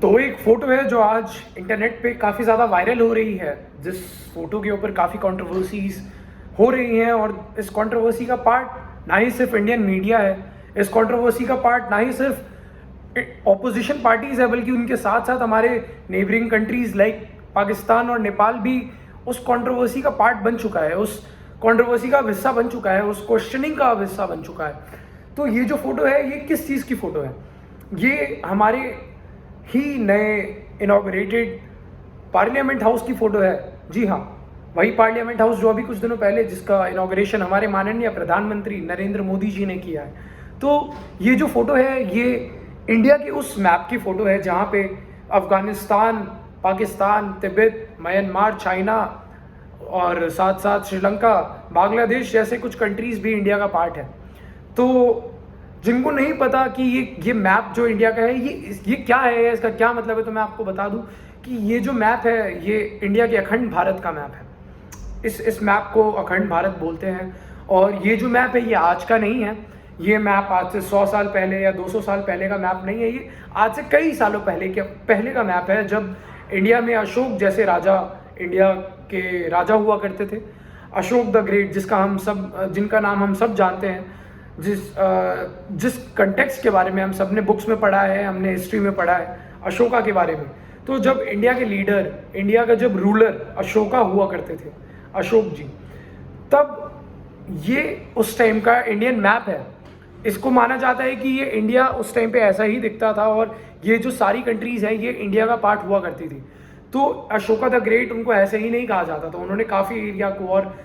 तो एक फ़ोटो है जो आज इंटरनेट पे काफ़ी ज़्यादा वायरल हो रही है, जिस फ़ोटो के ऊपर काफ़ी कंट्रोवर्सीज़ हो रही हैं। और इस कंट्रोवर्सी का पार्ट ना ही सिर्फ इंडियन मीडिया है, इस कंट्रोवर्सी का पार्ट ना ही सिर्फ ऑपोजिशन पार्टीज़ है, बल्कि उनके साथ साथ हमारे नेबरिंग कंट्रीज़ लाइक पाकिस्तान और नेपाल भी उस कंट्रोवर्सी का पार्ट बन चुका है, उस कंट्रोवर्सी का हिस्सा बन चुका है, उस क्वेश्चनिंग का हिस्सा बन चुका है। तो ये जो फ़ोटो है, ये किस चीज़ की फ़ोटो है? ये हमारे ही नए इनॉग्रेटेड पार्लियामेंट हाउस की फ़ोटो है। जी हाँ, वही पार्लियामेंट हाउस जो अभी कुछ दिनों पहले जिसका इनॉग्रेशन हमारे माननीय प्रधानमंत्री नरेंद्र मोदी जी ने किया है। तो ये जो फ़ोटो है, ये इंडिया के उस मैप की फ़ोटो है जहाँ पे अफ़गानिस्तान, पाकिस्तान, तिब्बत, म्यांमार, चाइना और साथ साथ श्रीलंका, बांग्लादेश जैसे कुछ कंट्रीज़ भी इंडिया का पार्ट है। तो जिनको नहीं पता कि ये मैप जो इंडिया का है, ये क्या है, इसका क्या मतलब है, तो मैं आपको बता दूं कि ये जो मैप है, ये इंडिया के अखंड भारत का मैप है। इस मैप को अखंड भारत बोलते हैं। और ये जो मैप है, ये आज का नहीं है। ये मैप आज से 100 साल पहले या 200 साल पहले का मैप नहीं है। ये आज से कई सालों पहले का मैप है, जब इंडिया में अशोक जैसे राजा, इंडिया के राजा हुआ करते थे। अशोक द ग्रेट, जिनका नाम हम सब जानते हैं, जिस कंटेक्स्ट के बारे में हम सब ने बुक्स में पढ़ा है, हमने हिस्ट्री में पढ़ा है अशोका के बारे में। तो जब इंडिया के लीडर, इंडिया का जब रूलर अशोका हुआ करते थे, अशोक जी, तब ये उस टाइम का इंडियन मैप है। इसको माना जाता है कि ये इंडिया उस टाइम पे ऐसा ही दिखता था, और ये जो सारी कंट्रीज़ हैं, ये इंडिया का पार्ट हुआ करती थी। तो अशोका द ग्रेट उनको ऐसे ही नहीं कहा जाता था। उन्होंने काफ़ी एरिया को और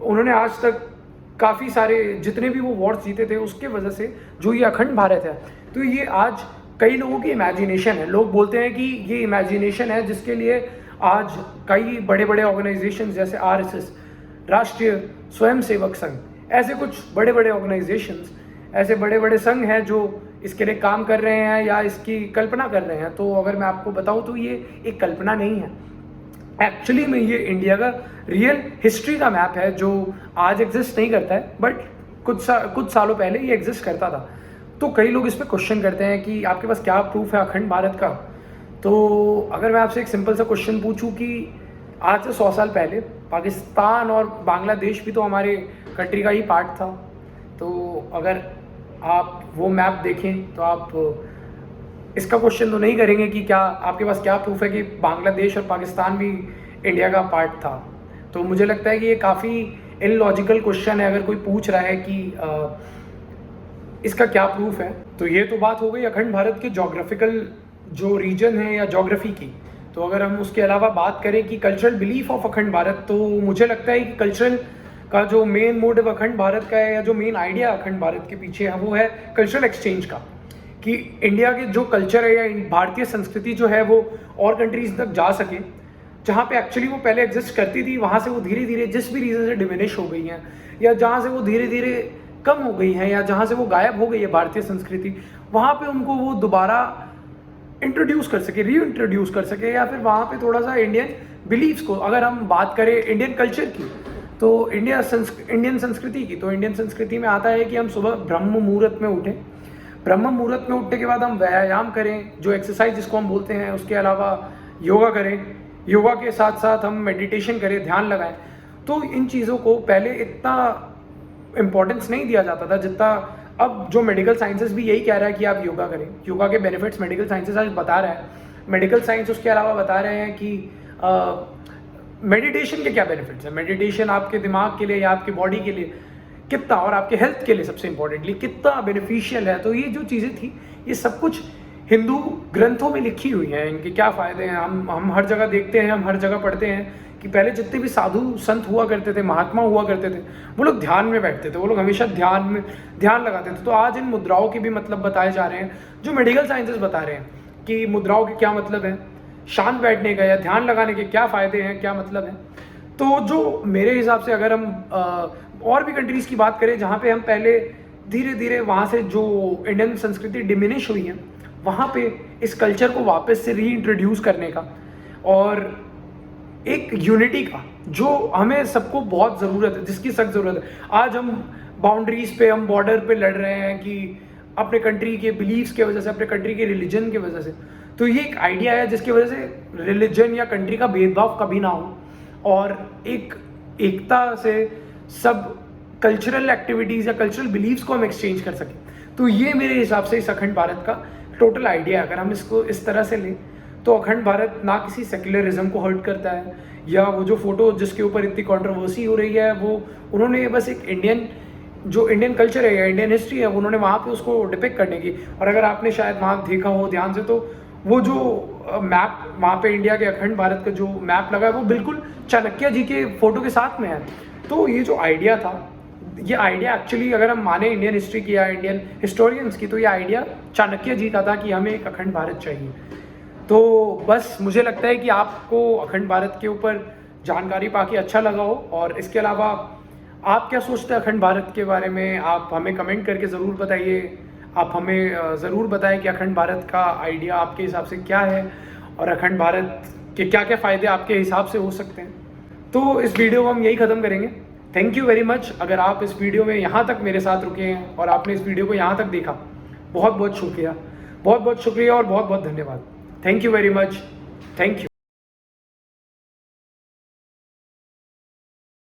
उन्होंने आज तक काफ़ी सारे जितने भी वो वॉर्स जीते थे, उसके वजह से जो ये अखंड भारत है, तो ये आज कई लोगों की इमेजिनेशन है। लोग बोलते हैं कि ये इमेजिनेशन है जिसके लिए आज कई बड़े बड़े ऑर्गेनाइजेशन जैसे RSS, राष्ट्रीय स्वयंसेवक संघ, ऐसे कुछ बड़े बड़े ऑर्गेनाइजेशंस, ऐसे बड़े बड़े संघ हैं जो इसके लिए काम कर रहे हैं या इसकी कल्पना कर रहे हैं। तो अगर मैं आपको बताऊं तो ये एक कल्पना नहीं है, एक्चुअली में ये इंडिया का रियल हिस्ट्री का मैप है, जो आज एग्जिस्ट नहीं करता है, बट कुछ सालों पहले ये एग्जिस्ट करता था। तो कई लोग इस पर क्वेश्चन करते हैं कि आपके पास क्या प्रूफ है अखंड भारत का। तो अगर मैं आपसे एक सिंपल सा क्वेश्चन पूछूं कि आज से 100 साल पहले पाकिस्तान और बांग्लादेश भी तो हमारे कंट्री का ही पार्ट था। तो अगर आप वो मैप देखें तो आप इसका क्वेश्चन तो नहीं करेंगे कि क्या आपके पास क्या प्रूफ है कि बांग्लादेश और पाकिस्तान भी इंडिया का पार्ट था। तो मुझे लगता है कि ये काफ़ी इलॉजिकल क्वेश्चन है अगर कोई पूछ रहा है कि इसका क्या प्रूफ है। तो ये तो बात हो गई अखंड भारत के जोग्राफिकल जो रीजन है या जोग्राफी की। तो अगर हम उसके अलावा बात करें कि कल्चरल बिलीफ ऑफ अखंड भारत, तो मुझे लगता है कि कल्चरल का जो मेन मोटिव अखंड भारत का है, या जो मेन आइडिया अखंड भारत के पीछे है, वो है कल्चरल एक्सचेंज का। कि इंडिया के जो कल्चर है या भारतीय संस्कृति जो है वो और कंट्रीज तक जा सके, जहाँ पे एक्चुअली वो पहले एग्जिस्ट करती थी, वहाँ से वो धीरे धीरे जिस भी रीज़न से डिमिनिश हो गई हैं, या जहाँ से वो धीरे धीरे कम हो गई हैं, या जहाँ से वो गायब हो गई है भारतीय संस्कृति, वहाँ पे उनको वो दोबारा इंट्रोड्यूस कर सके, री इंट्रोड्यूस कर सके, या फिर वहाँ पे थोड़ा सा इंडियन बिलीव्स को, अगर हम बात करें इंडियन कल्चर की, तो इंडियन संस्कृति की, तो इंडियन संस्कृति में आता है कि हम सुबह ब्रह्म मुहूर्त में उठें। ब्रह्म मुहूर्त में उठने के बाद हम व्यायाम करें, जो एक्सरसाइज जिसको हम बोलते हैं, उसके अलावा योगा करें, योगा के साथ साथ हम मेडिटेशन करें, ध्यान लगाएं। तो इन चीज़ों को पहले इतना इम्पोर्टेंस नहीं दिया जाता था जितना अब जो मेडिकल साइंसेस भी यही कह रहा है कि आप योगा करें। योगा के बेनिफिट्स मेडिकल साइंसेस आज बता रहा है। मेडिकल साइंस उसके अलावा बता रहे हैं कि मेडिटेशन के क्या बेनिफिट्स हैं। मेडिटेशन आपके दिमाग के लिए या आपकी बॉडी के लिए कितना, और आपके हेल्थ के लिए सबसे इंपॉर्टेंटली कितना बेनिफिशियल है। तो ये जो चीज़ें थी, ये सब कुछ हिंदू ग्रंथों में लिखी हुई हैं, इनके क्या फ़ायदे हैं हम हर जगह देखते हैं, हम हर जगह पढ़ते हैं कि पहले जितने भी साधु संत हुआ करते थे, महात्मा हुआ करते थे, वो लोग ध्यान में बैठते थे, वो लोग हमेशा ध्यान लगाते थे। तो आज इन मुद्राओं के भी मतलब बताए जा रहे हैं, जो मेडिकल साइंसेस बता रहे हैं कि मुद्राओं के क्या मतलब है, शांत बैठने का या ध्यान लगाने के क्या फ़ायदे हैं, क्या मतलब है। तो जो मेरे हिसाब से अगर हम और भी कंट्रीज़ की बात करें जहाँ पे हम पहले धीरे धीरे वहाँ से जो इंडियन संस्कृति डिमिनिश हुई है, वहाँ पे इस कल्चर को वापस से री इंट्रोड्यूस करने का और एक यूनिटी का, जो हमें सबको बहुत ज़रूरत है, जिसकी सख्त ज़रूरत है। आज हम बाउंड्रीज़ पे, हम बॉर्डर पे लड़ रहे हैं कि अपने कंट्री के बिलीव्स के वजह से, अपने कंट्री के रिलीजन की वजह से। तो ये एक आइडिया है जिसकी वजह से रिलीजन या कंट्री का भेदभाव कभी ना हो और एक एकता से सब कल्चरल एक्टिविटीज़ या कल्चरल बिलीव्स को हम एक्सचेंज कर सकें। तो ये मेरे हिसाब से इस अखंड भारत का टोटल आइडिया है। अगर हम इसको इस तरह से लें तो अखंड भारत ना किसी सेक्युलरिज्म को हर्ट करता है, या वो जो फोटो जिसके ऊपर इतनी कंट्रोवर्सी हो रही है वो उन्होंने बस एक इंडियन कल्चर है या इंडियन हिस्ट्री है उन्होंने वहाँ पे उसको डिपिक्ट करने की। और अगर आपने शायद वहाँ देखा हो ध्यान से तो वो जो मैप वहाँ पे इंडिया के अखंड भारत का जो मैप लगा है वो बिल्कुल चाणक्य जी के फोटो के साथ में है। तो ये जो आइडिया था, ये आइडिया एक्चुअली अगर हम माने इंडियन हिस्ट्री की या इंडियन हिस्टोरियंस की, तो ये आइडिया चाणक्य जी का था कि हमें एक अखंड भारत चाहिए। तो बस मुझे लगता है कि आपको अखंड भारत के ऊपर जानकारी पाके अच्छा लगा हो, और इसके अलावा आप क्या सोचते हैं अखंड भारत के बारे में आप हमें कमेंट करके ज़रूर बताइए। आप हमें ज़रूर बताएं कि अखंड भारत का आइडिया आपके हिसाब से क्या है और अखंड भारत के क्या क्या फ़ायदे आपके हिसाब से हो सकते हैं। तो इस वीडियो को हम यही ख़त्म करेंगे। Thank you very much. अगर आप इस वीडियो में यहाँ तक मेरे साथ रुके हैं और आपने इस वीडियो को यहाँ तक देखा, बहुत बहुत शुक्रिया, बहुत बहुत शुक्रिया और बहुत बहुत धन्यवाद। Thank you very much. Thank you.